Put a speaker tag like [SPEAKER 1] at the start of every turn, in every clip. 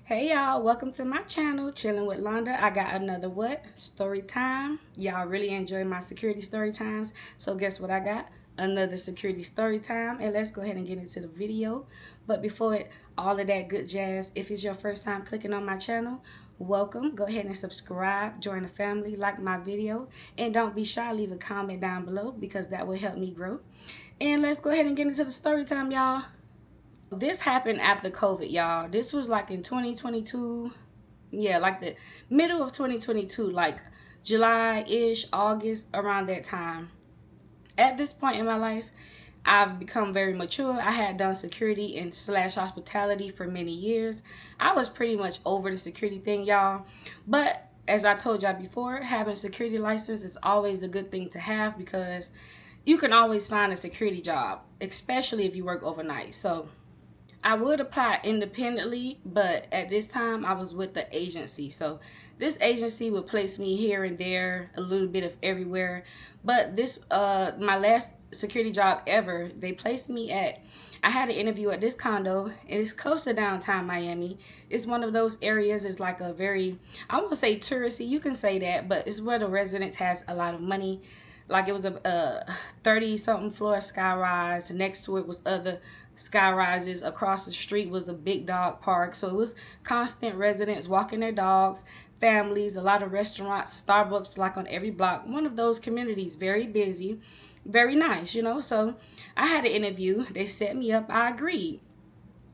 [SPEAKER 1] Hey y'all, welcome to my channel, Chillinwithlanda. I got another story time. Y'all really enjoy my security story times. So guess what I got? Another security story time. And let's go ahead and get into the video. But before all of that good jazz, if it's your first time clicking on my channel, welcome. Go ahead and subscribe, join the family, like my video, and don't be shy, leave a comment down below because that will help me grow. And let's go ahead and get into the story time, y'all. This happened after COVID, y'all. This was like in 2022. Yeah, like the middle of 2022, like July-ish, August, around that time. At this point in my life, I've become very mature. I had done security and slash hospitality for many years. I was pretty much over the security thing, y'all. But as I told y'all before, having a security license is always a good thing to have because you can always find a security job, especially if you work overnight. So I would apply independently, but at this time I was with the agency. So this agency would place me here and there, a little bit of everywhere. But this my last security job ever, they placed me at, I had an interview at this condo, and it's close to downtown Miami. It's one of those areas, it's like a very, I won't say touristy, you can say that, but it's where the residents has a lot of money. Like it was a 30 something floor sky rise. Next to it was other sky rises. Across the street was a big dog park. So it was constant residents walking their dogs, families, a lot of restaurants, Starbucks like on every block. One of those communities, very busy, very nice, you know. So I had an interview. They set me up. I agreed.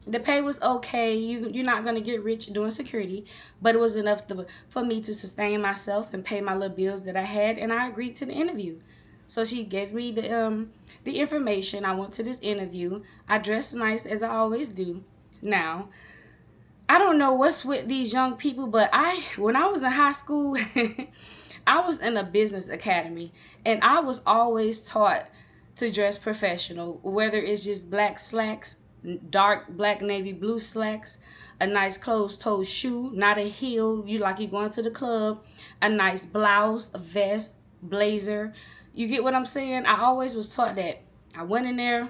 [SPEAKER 1] The pay was okay. You're not gonna get rich doing security, but it was enough for me to sustain myself and pay my little bills that I had, and I agreed to the interview. So she gave me the information. I went to this interview. I dressed nice as I always do. Now, I don't know what's with these young people, but when I was in high school, I was in a business academy, and I was always taught to dress professional, whether it's just black slacks, dark black navy blue slacks, a nice closed-toe shoe, not a heel, you like you going to the club, a nice blouse, a vest, blazer. You get what I'm saying? I always was taught that. I went in there,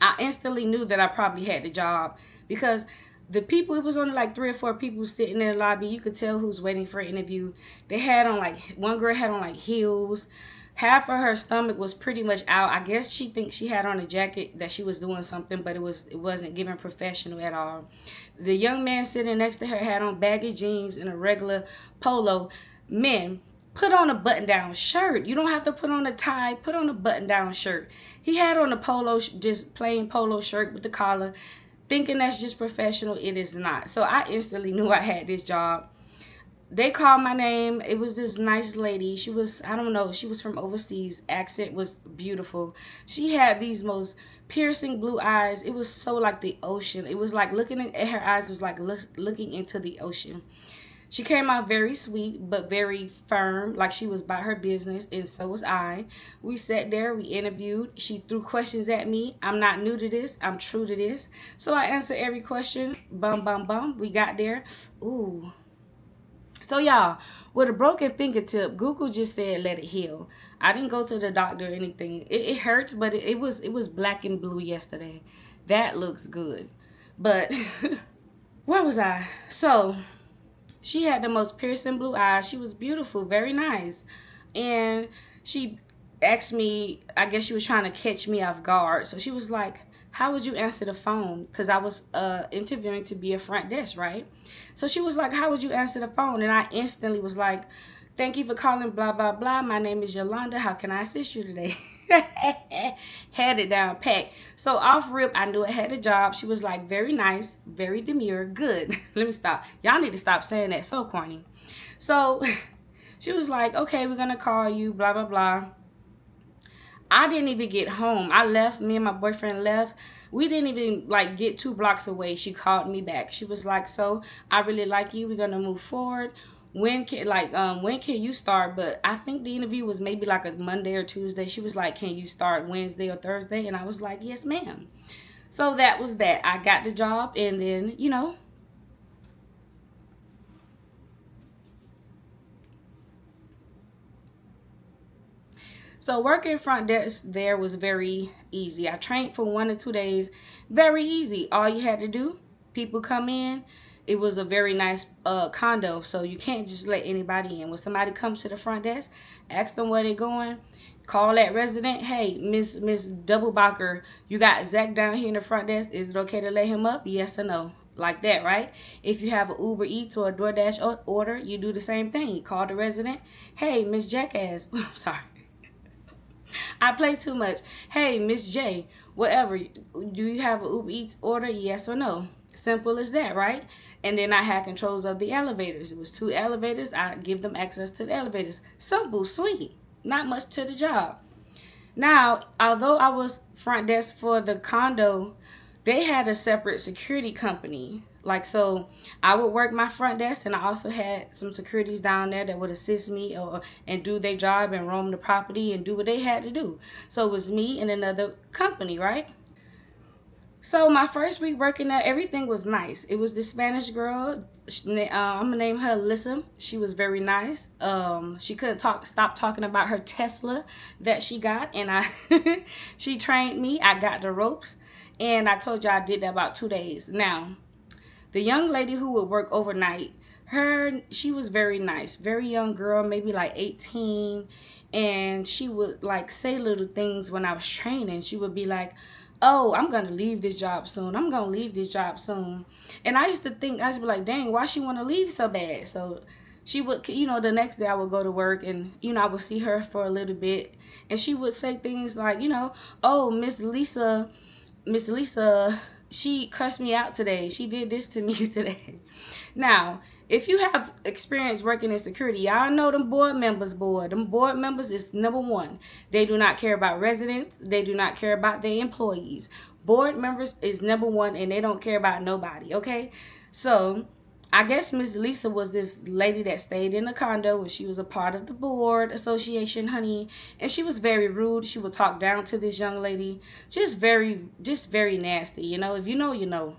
[SPEAKER 1] I instantly knew that I probably had the job because the people, it was only like 3 or 4 people sitting in the lobby. You could tell who's waiting for an interview. They had on like, one girl had on like heels. Half of her stomach was pretty much out. I guess she thinks she had on a jacket that she was doing something, but it wasn't giving professional at all. The young man sitting next to her had on baggy jeans and a regular polo. Men, put on a button-down shirt. You don't have to put on a tie. Put on a button-down shirt. He had on a polo, just plain polo shirt with the collar, thinking that's just professional. It is not. So I instantly knew I had this job. They called my name. It was this nice lady. She was, I don't know, she was from overseas. Accent was beautiful. She had these most piercing blue eyes. It was so like the ocean. It was like looking at her eyes was like looking into the ocean. She came out very sweet, but very firm, like she was about her business, and so was I. We sat there, we interviewed. She threw questions at me. I'm not new to this. I'm true to this. So I answered every question. Bum, bum, bum. We got there. Ooh. So y'all, with a broken fingertip, Google just said let it heal. I didn't go to the doctor or anything. It hurts, but it was black and blue yesterday. That looks good. But where was I? So she had the most piercing blue eyes. She was beautiful, very nice. And she asked me, I guess she was trying to catch me off guard. So she was like, how would you answer the phone? Because I was interviewing to be a front desk, right? So she was like, how would you answer the phone? And I instantly was like, thank you for calling blah, blah, blah. My name is Yolanda. How can I assist you today? Had it down packed. So off rip, I knew I had a job. She was like very nice, very demure, good. Let me stop. Y'all need to stop saying that. So corny. So she was like, okay, we're gonna call you, blah, blah, blah. I didn't even get home. I left, me and my boyfriend left. We didn't even like get 2 blocks away. She called me back. She was like, so I really like you. We're gonna move forward. When can you start? But I think the interview was maybe like a Monday or Tuesday. She was like, can you start Wednesday or Thursday? And I was like, yes, ma'am. So that was that. I got the job, and then, you know, so working front desk there was very easy. I trained for 1 or 2 days. Very easy. All you had to do, people come in. it was a very nice condo, so you can't just let anybody in. When somebody comes to the front desk, ask them where they're going. Call that resident. Hey, Miss Doublebacher, you got Zach down here in the front desk. Is it okay to let him up? Yes or no? Like that, right? If you have an Uber Eats or a DoorDash order, you do the same thing. You call the resident. Hey, Miss Jackass. Sorry. I play too much. Hey, Miss J, whatever. Do you have an Uber Eats order? Yes or no? Simple as that, right? And then I had controls of the elevators. It was 2 elevators. I give them access to the elevators. Simple, sweet. Not much to the job. Now, although I was front desk for the condo, they had a separate security company. Like, so I would work my front desk, and I also had some securities down there that would assist me and do their job and roam the property and do what they had to do. So it was me and another company, right? So my first week working there, everything was nice. It was this Spanish girl. I'm gonna name her Alyssa. She was very nice. She couldn't stop talking about her Tesla that she got, and she trained me. I got the ropes, and I told you I did that about 2 days. Now, the young lady who would work overnight, she was very nice, very young girl, maybe like 18, and she would like say little things when I was training. She would be like, oh, I'm gonna leave this job soon. I'm gonna leave this job soon. And I used to be like, dang, why she wanna leave so bad? So she would, the next day I would go to work, and, I would see her for a little bit, and she would say things like, oh, Miss Lisa, she cussed me out today. She did this to me today. Now, if you have experience working in security, y'all know them board members, Them board members is number one. They do not care about residents. They do not care about their employees. Board members is number one, and they don't care about nobody, okay? So, I guess Miss Lisa was this lady that stayed in the condo, and she was a part of the board association, honey. And she was very rude. She would talk down to this young lady. Just very nasty, If you know, you know.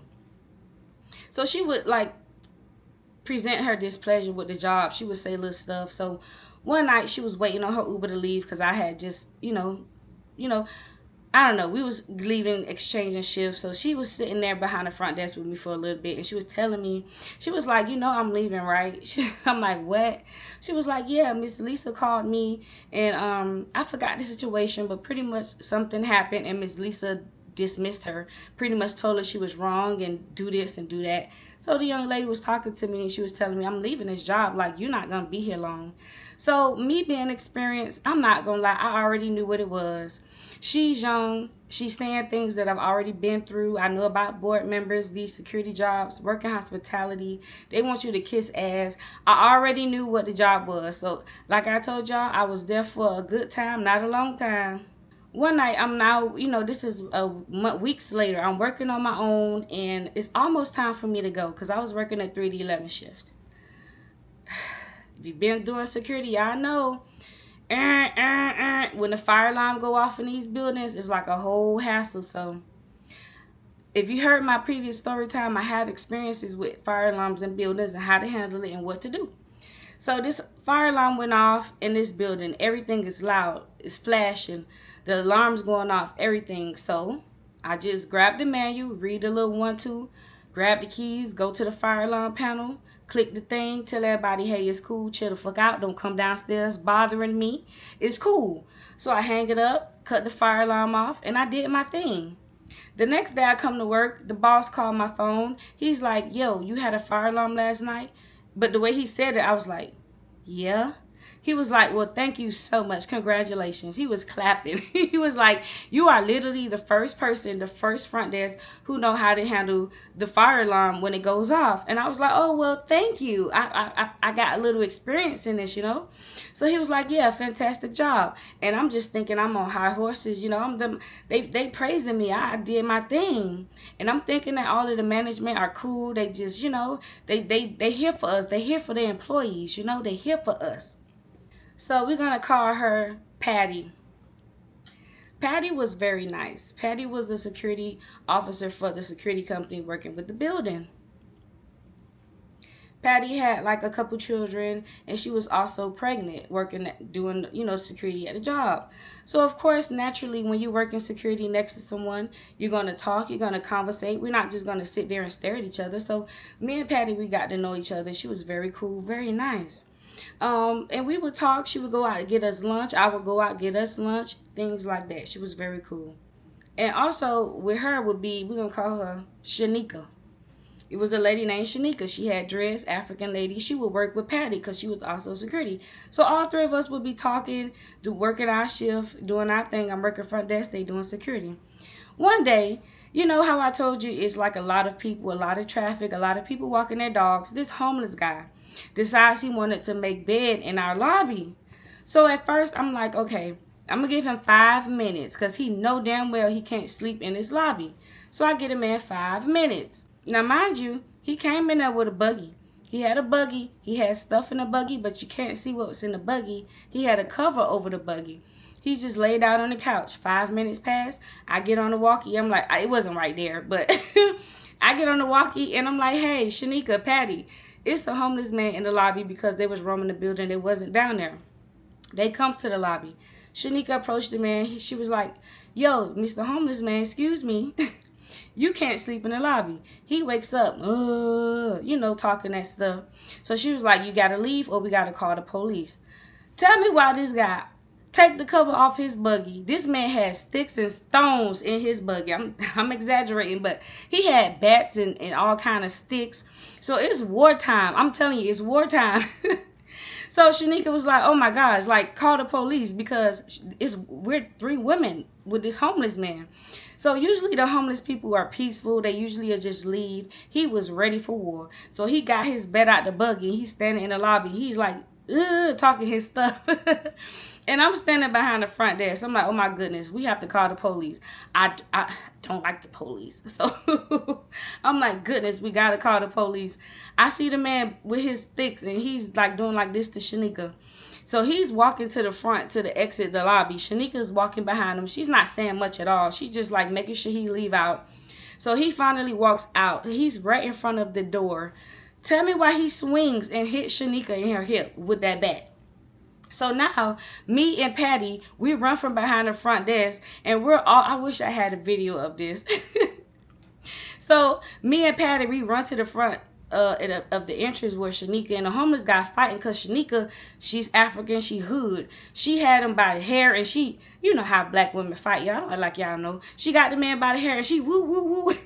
[SPEAKER 1] So she would, like, present her displeasure with the job. She would say little stuff. So one night she was waiting on her Uber to leave because I had just, I don't know, we was leaving, exchanging shifts. So she was sitting there behind the front desk with me for a little bit, and she was telling me, she was like, I'm leaving, right? I'm like, what? She was like, yeah, Miss Lisa called me, and I forgot the situation, but pretty much something happened, and Miss Lisa dismissed her, pretty much told her she was wrong and do this and do that. So the young lady was talking to me, and she was telling me, I'm leaving this job, like, you're not gonna be here long. So me being experienced, I'm not gonna lie, I already knew what it was. She's young, she's saying things that I've already been through. I know about board members, these security jobs, working hospitality, they want you to kiss ass. I already knew what the job was. So like I told y'all, I was there for a good time, not a long time. One night, I'm now, this is weeks later, I'm working on my own, and it's almost time for me to go because I was working a 3 to 11 shift. If you've been doing security, y'all know, when the fire alarm go off in these buildings, it's like a whole hassle. So if you heard my previous story time, I have experiences with fire alarms in buildings and how to handle it and what to do. So this fire alarm went off in this building. Everything is loud. It's flashing. The alarm's going off, everything. So I just grabbed the manual, read a little 1-2, grab the keys, go to the fire alarm panel, click the thing, tell everybody, hey, it's cool, chill the fuck out, don't come downstairs bothering me. It's cool. So I hang it up, cut the fire alarm off, and I did my thing. The next day I come to work, the boss called my phone. He's like, yo, you had a fire alarm last night? But the way he said it, I was like, yeah. He was like, well, thank you so much. Congratulations. He was clapping. He was like, you are literally the first person, the first front desk who know how to handle the fire alarm when it goes off. And I was like, oh, well, thank you. I got a little experience in this, So he was like, yeah, fantastic job. And I'm just thinking I'm on high horses, they praising me. I did my thing. And I'm thinking that all of the management are cool. They just, they here for us. They here for their employees, they here for us. So we're going to call her Patty. Patty was very nice. Patty was the security officer for the security company working with the building. Patty had like a couple children, and she was also pregnant, working doing security at a job. So of course, naturally, when you work in security next to someone, you're gonna talk, you're gonna conversate. We're not just gonna sit there and stare at each other. So me and Patty, we got to know each other. She was very cool, very nice. And we would talk. She would go out and get us lunch. I would go out and get us lunch, things like that. She was very cool. And also with her would be, we're gonna call her Shanika. It was a lady named Shanika. She had dreads, African lady. She would work with Patty because she was also security. So all three of us would be talking, working our shift, doing our thing. I'm working front desk, they doing security. One day, you know how I told you it's like a lot of people, a lot of traffic, a lot of people walking their dogs. This homeless guy decides he wanted to make bed in our lobby. So at first I'm like, okay, I'm going to give him 5 minutes because he know damn well he can't sleep in his lobby. So I get him in 5 minutes. Now, mind you, he came in there with a buggy. He had a buggy. He had stuff in the buggy, but you can't see what was in the buggy. He had a cover over the buggy. He just laid out on the couch. 5 minutes passed. I get on the walkie. I'm like, it wasn't right there, but I get on the walkie and I'm like, hey, Shanika, Patty, it's a homeless man in the lobby because they was roaming the building. They wasn't down there. They come to the lobby. Shanika approached the man. She was like, yo, Mr. Homeless Man, excuse me. You can't sleep in the lobby. He wakes up, talking that stuff. So she was like, you got to leave or we got to call the police. Tell me why this guy take the cover off his buggy. This man had sticks and stones in his buggy. I'm exaggerating, but he had bats and all kind of sticks. So it's wartime. I'm telling you, it's wartime. So Shanika was like, oh my gosh, like call the police because we're 3 women with this homeless man. So usually the homeless people are peaceful. They usually just leave. He was ready for war. So he got his bed out the buggy. He's standing in the lobby. He's like, talking his stuff. And I'm standing behind the front desk. I'm like, oh my goodness, we have to call the police. I don't like the police. So I'm like, goodness, we got to call the police. I see the man with his sticks and he's like doing like this to Shanika. So he's walking to the front to the exit the lobby. Shanika's walking behind him. She's not saying much at all. She's just like making sure he leave out. So he finally walks out. He's right in front of the door. Tell me why he swings and hits Shanika in her hip with that bat. So now, me and Patty, we run from behind the front desk, and I wish I had a video of this. So me and Patty, we run to the front of the entrance where Shanika and the homeless guy fighting, because Shanika, she's African, she hood. She had him by the hair, and she, you know how black women fight, y'all, like y'all know. She got the man by the hair, and she woo, woo, woo.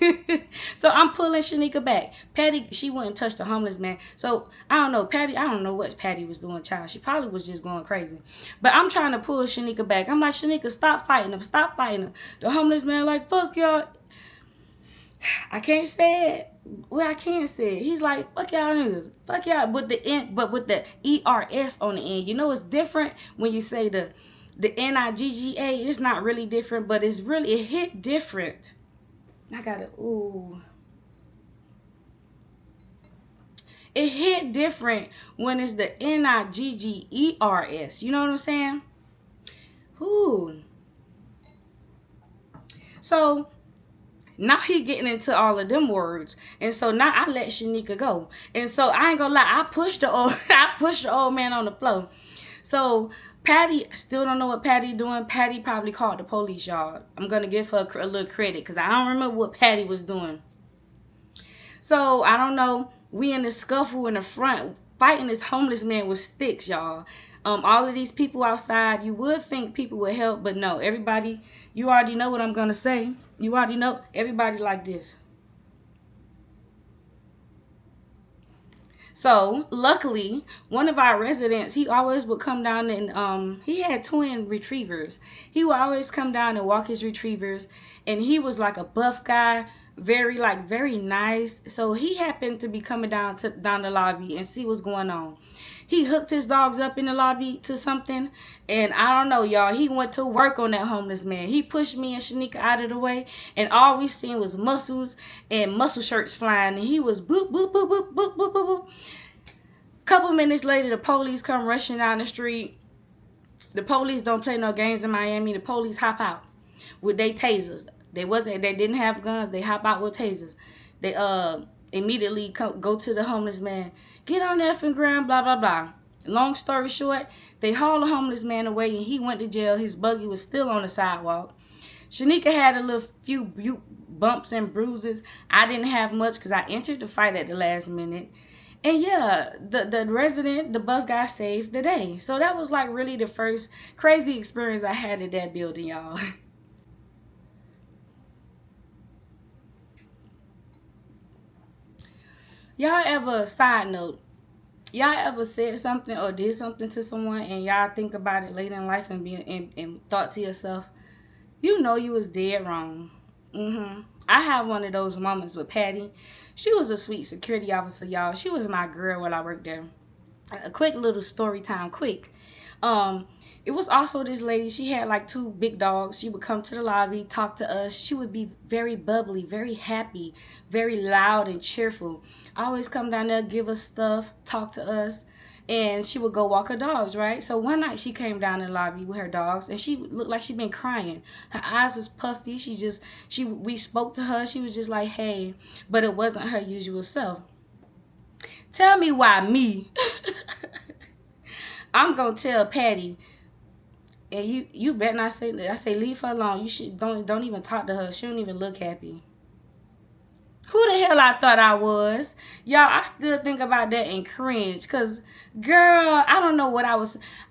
[SPEAKER 1] So I'm pulling Shanika back. Patty, she wouldn't touch the homeless man. So I don't know, Patty, I don't know what Patty was doing, child. She probably was just going crazy. But I'm trying to pull Shanika back. I'm like, Shanika, stop fighting him, stop fighting him. The homeless man like, fuck y'all. I can't say it. Well, I can say it. He's like, fuck y'all niggas. Fuck y'all. With the N, but with the ERS on the end. You know, it's different when you say the NIGGA. It's not really different, but it hit different. I gotta, ooh. It hit different when it's the NIGGERS. You know what I'm saying? Ooh. So now he getting into all of them words. And so now I let Shanika go. And so I ain't gonna lie, I pushed the old man on the floor. So Patty, still don't know what Patty doing. Patty probably called the police, y'all. I'm gonna give her a little credit because I don't remember what Patty was doing. So I don't know. We in the scuffle in the front fighting this homeless man with sticks, y'all. All of these people outside, you would think people would help, but no, everybody, you already know what I'm going to say. You already know, everybody like this. So, luckily, one of our residents, he always would come down and, he had twin retrievers. He would always come down and walk his retrievers, and he was like a buff guy, very nice. So he happened to be coming down the lobby and see what's going on. He hooked his dogs up in the lobby to something, and I don't know, y'all, he went to work on that homeless man. He pushed me and Shanika out of the way, and all we seen was muscles and muscle shirts flying, and he was boop boop boop boop boop boop boop boop. Couple minutes later, the police come rushing down the street. The police don't play no games in Miami. The police hop out with their tasers. They didn't have guns. They hop out with tasers. They immediately go to the homeless man. Get on the effing ground, blah, blah, blah. Long story short, they hauled the homeless man away and he went to jail. His buggy was still on the sidewalk. Shanika had a little few bumps and bruises. I didn't have much because I entered the fight at the last minute. And yeah, the resident, the buff guy, saved the day. So that was like really the first crazy experience I had at that building, y'all. Y'all ever, side note, y'all ever said something or did something to someone and y'all think about it later in life and and thought to yourself, you know you was dead wrong. I have one of those moments with Patty. She was a sweet security officer, y'all. She was my girl while I worked there. A quick little story time, quick. Um, it was also this lady. She had like two big dogs. She would come to the lobby, talk to us. She would be very bubbly, very happy, very loud and cheerful. Always come down there, give us stuff, talk to us, and she would go walk her dogs, right? So one night she came down in the lobby with her dogs, and she looked like she'd been crying. Her eyes was puffy. We spoke to her. She was just like, hey, but it wasn't her usual self. Tell me why me. I'm gonna tell Patty, and you better not say that. I say leave her alone. You should don't even talk to her. She don't even look happy. Who the hell I thought I was? Y'all, I still think about that and cringe. Because, girl, I don't know what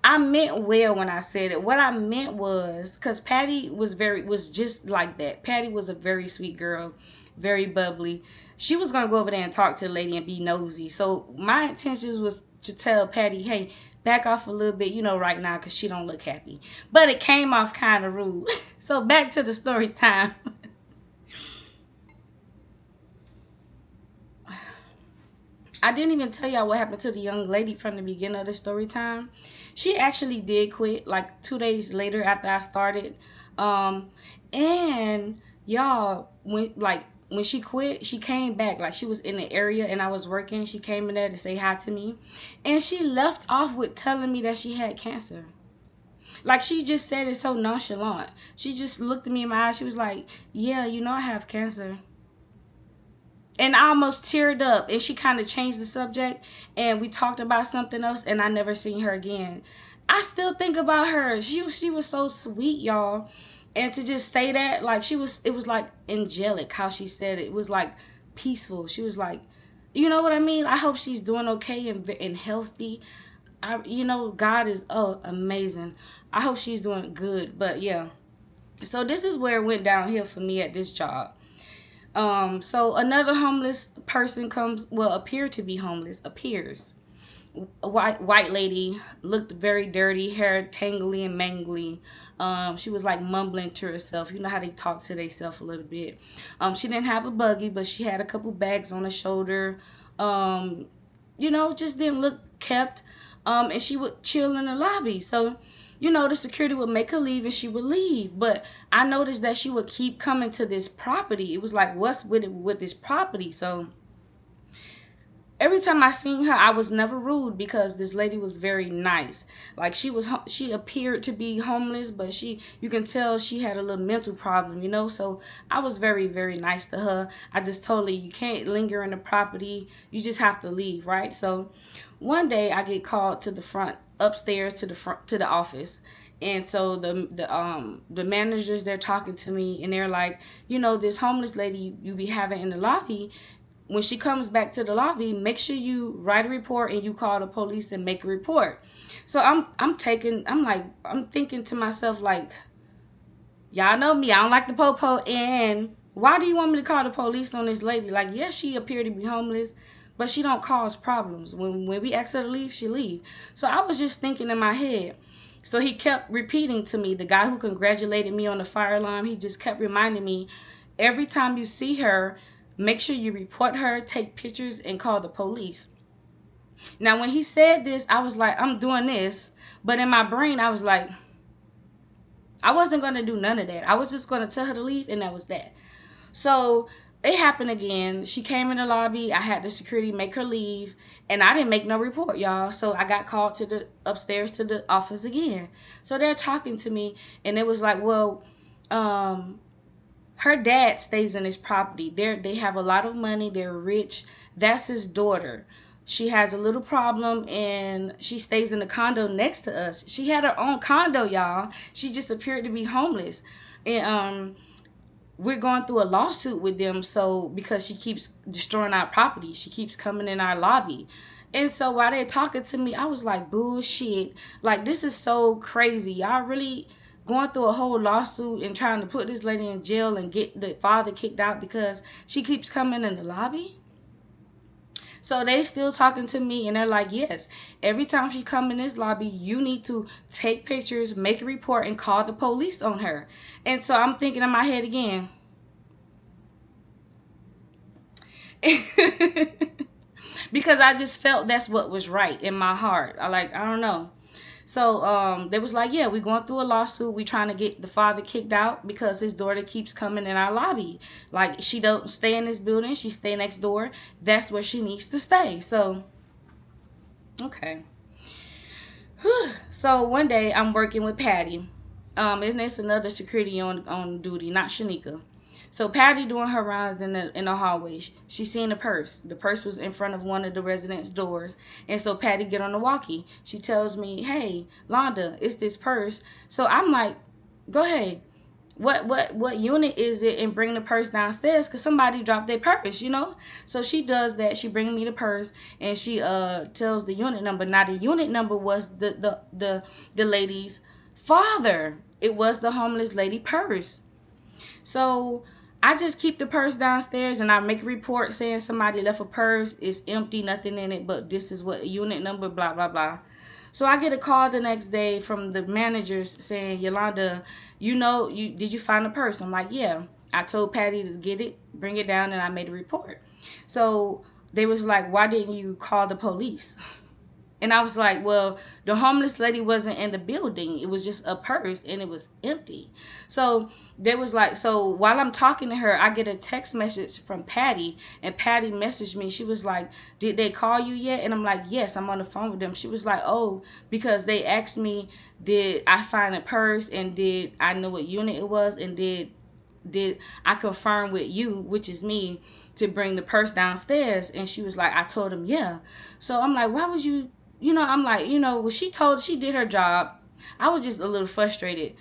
[SPEAKER 1] I meant well when I said it. What I meant was, because Patty was just like that. Patty was a very sweet girl. Very bubbly. She was going to go over there and talk to the lady and be nosy. So, my intentions was to tell Patty, hey, back off a little bit, right now, because she don't look happy. But it came off kind of rude. So, back to the story time. I didn't even tell y'all what happened to the young lady from the beginning of the story time. She actually did quit like 2 days later after I started. And y'all, when she quit, she came back. Like, she was in the area and I was working. She came in there to say hi to me. And she left off with telling me that she had cancer. Like, she just said it so nonchalant. She just looked at me in my eyes. She was like, yeah, I have cancer. And I almost teared up, and she kind of changed the subject, and we talked about something else, and I never seen her again. I still think about her. She was so sweet, y'all. And to just say that, like, it was like angelic how she said it. It was like peaceful. She was like, you know what I mean? I hope she's doing okay and healthy. God is amazing. I hope she's doing good. But yeah. So this is where it went downhill for me at this job. So another homeless person appeared to be homeless, a white lady, looked very dirty, hair tangly and mangly. She was like mumbling to herself. You know how they talk to themselves a little bit. She didn't have a buggy, but she had a couple bags on her shoulder. Just didn't look kept. And she would chill in the lobby. So, the security would make her leave and she would leave. But I noticed that she would keep coming to this property. It was like, what's with this property? So every time I seen her, I was never rude because this lady was very nice. Like, she appeared to be homeless, but you can tell she had a little mental problem, So I was very, very nice to her. I just told her, you can't linger in the property. You just have to leave, right? So one day I get called to the front, upstairs to the office. And so the managers, they're talking to me and they're like, this homeless lady you be having in the lobby, when she comes back to the lobby, make sure you write a report and you call the police and make a report. So I'm thinking to myself, like, y'all know me, I don't like the po-po, and why do you want me to call the police on this lady? Like, yes, she appeared to be homeless, but she don't cause problems. When we ask her to leave, she leave. So I was just thinking in my head. So he kept repeating to me, the guy who congratulated me on the fire alarm, he just kept reminding me, every time you see her, make sure you report her, take pictures, and call the police. Now, when he said this, I was like, I'm doing this. But in my brain, I was like, I wasn't going to do none of that. I was just going to tell her to leave, and that was that. So it happened again. She came in the lobby. I had the security make her leave, and I didn't make no report, y'all. So I got called upstairs to the office again. So they're talking to me, and it was like, well, her her dad stays in his property. They have a lot of money. They're rich. That's his daughter. She has a little problem and she stays in the condo next to us. She had her own condo, y'all. She just appeared to be homeless. And we're going through a lawsuit with them, so because she keeps destroying our property, she keeps coming in our lobby. And so while they're talking to me, I was like, bullshit. Like, this is so crazy. Y'all really going through a whole lawsuit and trying to put this lady in jail and get the father kicked out because she keeps coming in the lobby? So they still talking to me and they're like, yes, every time she come in this lobby, you need to take pictures, make a report, and call the police on her. And so I'm thinking in my head again. Because I just felt that's what was right in my heart. I don't know. So they was like, yeah, we going through a lawsuit. We trying to get the father kicked out because his daughter keeps coming in our lobby. Like, she don't stay in this building. She stay next door. That's where she needs to stay. So, okay. So one day I'm working with Patty. And it's another security on duty, not Shanika. So Patty doing her rounds in the hallway. She seen a purse. The purse was in front of one of the residents' doors. And so Patty get on the walkie. She tells me, hey, Londa, it's this purse. So I'm like, go ahead. What unit is it? And bring the purse downstairs because somebody dropped their purse, you know? So she does that. She brings me the purse and she tells the unit number. Now the unit number was the lady's father. It was the homeless lady purse. So I just keep the purse downstairs and I make a report saying somebody left a purse. It's empty, nothing in it, but this is what unit number, blah, blah, blah. So I get a call the next day from the managers saying, Yolanda, did you find the purse? I'm like, yeah. I told Patty to get it, bring it down, and I made a report. So they was like, why didn't you call the police? And I was like, well, the homeless lady wasn't in the building. It was just a purse and it was empty. So they was like, so while I'm talking to her, I get a text message from Patty. And Patty messaged me. She was like, did they call you yet? And I'm like, yes, I'm on the phone with them. She was like, oh, because they asked me, did I find a purse? And did I know what unit it was? And did I confirm with you, which is me, to bring the purse downstairs? And she was like, I told him, yeah. So I'm like, why would you... I'm like, well, she did her job. I was just a little frustrated.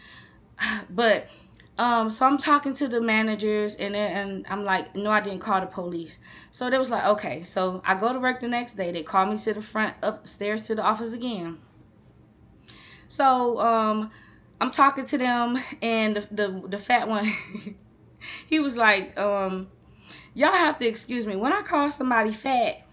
[SPEAKER 1] But, so I'm talking to the managers and I'm like, no, I didn't call the police. So they was like, okay. So I go to work the next day. They call me to the front, upstairs to the office again. So, I'm talking to them and the fat one, he was like, y'all have to excuse me. When I call somebody fat,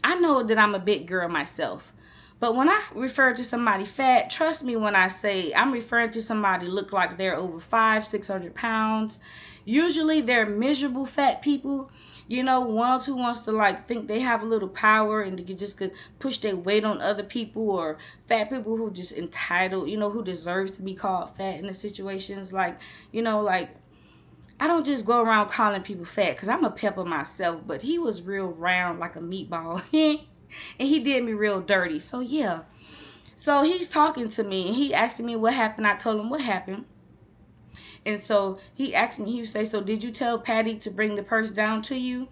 [SPEAKER 1] I know that I'm a big girl myself. But when I refer to somebody fat, trust me when I say I'm referring to somebody look like they're over 500-600 pounds. Usually they're miserable fat people, ones who wants to like think they have a little power and they just could push their weight on other people, or fat people who just entitled, who deserves to be called fat in the situations. Like, like, I don't just go around calling people fat because I'm a pepper myself, but he was real round like a meatball. And he did me real dirty. So, yeah. So, he's talking to me and he asking me what happened. I told him what happened. And so, he asked me, he would say, so did you tell Patty to bring the purse down to you?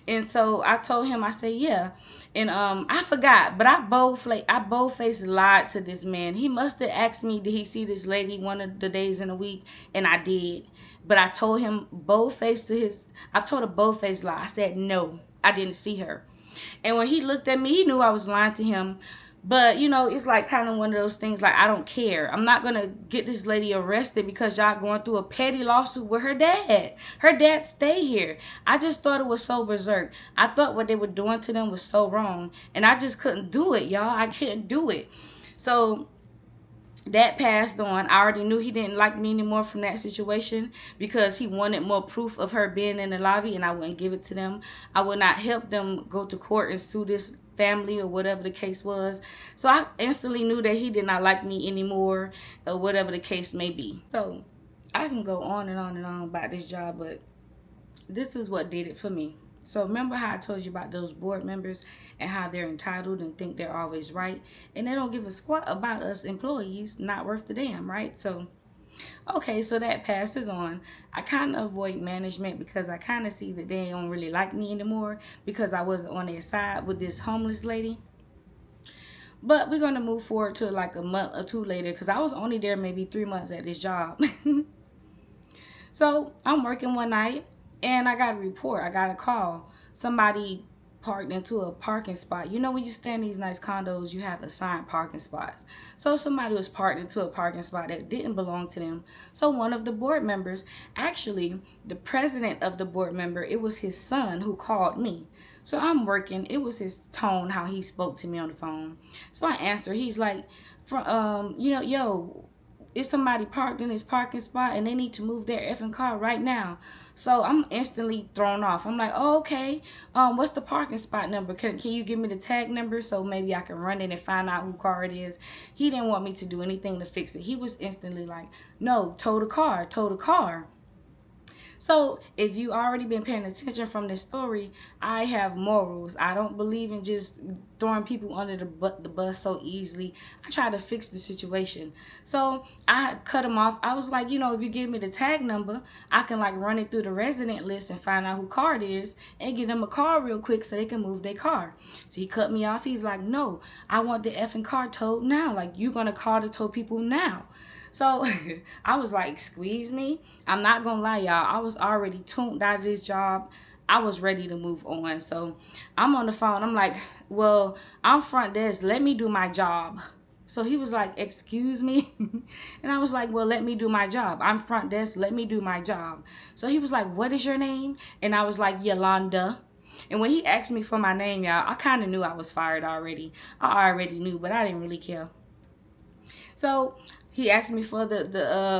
[SPEAKER 1] And so, I told him, I said, yeah. And I forgot, but I bold-faced lied to this man. He must have asked me, did he see this lady one of the days in a week? And I did. But I told him I told a bold-faced lie. I said, no, I didn't see her. And when he looked at me, he knew I was lying to him. But, it's like kind of one of those things, like, I don't care. I'm not going to get this lady arrested because y'all going through a petty lawsuit with her dad. Her dad stayed here. I just thought it was so berserk. I thought what they were doing to them was so wrong. And I just couldn't do it, y'all. I couldn't do it. So that passed on. I already knew he didn't like me anymore from that situation because he wanted more proof of her being in the lobby, and I wouldn't give it to them. I would not help them go to court and sue this family or whatever the case was. So I instantly knew that he did not like me anymore, or whatever the case may be. So I can go on and on and on about this job, but this is what did it for me. So remember how I told you about those board members and how they're entitled and think they're always right, and they don't give a squat about us employees, not worth the damn, right? So Okay, so that passes on. I kind of avoid management because I kind of see that they don't really like me anymore because I wasn't on their side with this homeless lady. But we're going to move forward to like a month or two later because I was only there maybe 3 months at this job. So I'm working one night and I got a report. I got a call. Somebody parked into a parking spot. You know, when you stay in these nice condos, you have assigned parking spots. So somebody was parked into a parking spot that didn't belong to them. So one of the board members, actually the president of the board member, it was his son who called me. So I'm working. It was his tone, how he spoke to me on the phone. So I answer. He's like, yo, it's somebody parked in this parking spot and they need to move their effing car right now. So I'm instantly thrown off. I'm like, oh, okay. What's the parking spot number? Can you give me the tag number so maybe I can run it and find out who car it is? He didn't want me to do anything to fix it. He was instantly like, no, tow the car, tow the car. So if you already been paying attention from this story, I have morals. I don't believe in just throwing people under the bus so easily. I try to fix the situation. So I cut him off. I was like, if you give me the tag number, I can like run it through the resident list and find out who car it is and get them a car real quick so they can move their car. So he cut me off. He's like, no, I want the effing car towed now. Like, you're going to call the tow people now. So I was like, squeeze me. I'm not going to lie, y'all. I was already tuned out of this job. I was ready to move on. So I'm on the phone. I'm like, well, I'm front desk. Let me do my job. So he was like, excuse me. And I was like, well, let me do my job. I'm front desk. Let me do my job. So he was like, what is your name? And I was like, Yolanda. And when he asked me for my name, y'all, I kind of knew I was fired already. I already knew, but I didn't really care. So he asked me for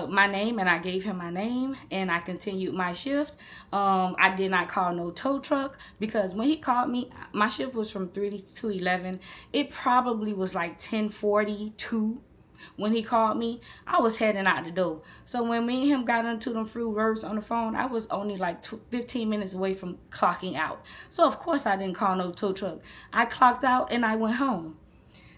[SPEAKER 1] my name, and I gave him my name, and I continued my shift. I did not call no tow truck because when he called me, my shift was from 3 to 11. It probably was like 10:42 when he called me. I was heading out the door. So when me and him got into them few words on the phone, I was only like 15 minutes away from clocking out. So of course I didn't call no tow truck. I clocked out and I went home.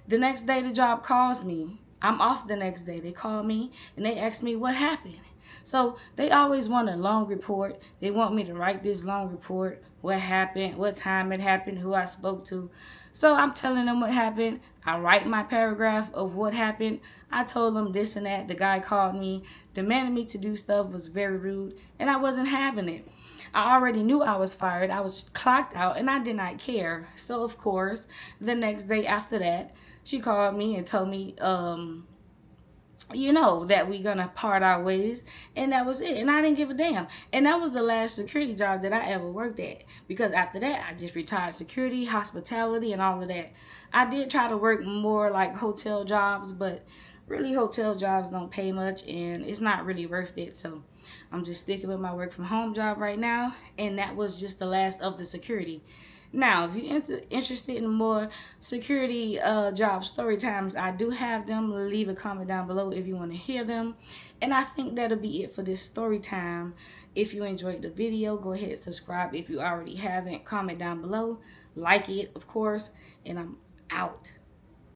[SPEAKER 1] The next day the job calls me. I'm off the next day. They call me and they ask me what happened. So they always want a long report. They want me to write this long report. What happened, what time it happened, who I spoke to. So I'm telling them what happened. I write my paragraph of what happened. I told them this and that. The guy called me, demanded me to do stuff, was very rude, and I wasn't having it. I already knew I was fired. I was clocked out and I did not care. So of course, the next day after that, she called me and told me, that we're gonna part our ways, and that was it. And I didn't give a damn. And that was the last security job that I ever worked at, because after that I just retired security, hospitality, and all of that. I did try to work more like hotel jobs, but really hotel jobs don't pay much and it's not really worth it. So I'm just sticking with my work from home job right now, and that was just the last of the security. Now, if you're interested in more security job story times, I do have them. Leave a comment down below if you want to hear them. And I think that'll be it for this story time. If you enjoyed the video, go ahead and subscribe if you already haven't. Comment down below. Like it, of course. And I'm out.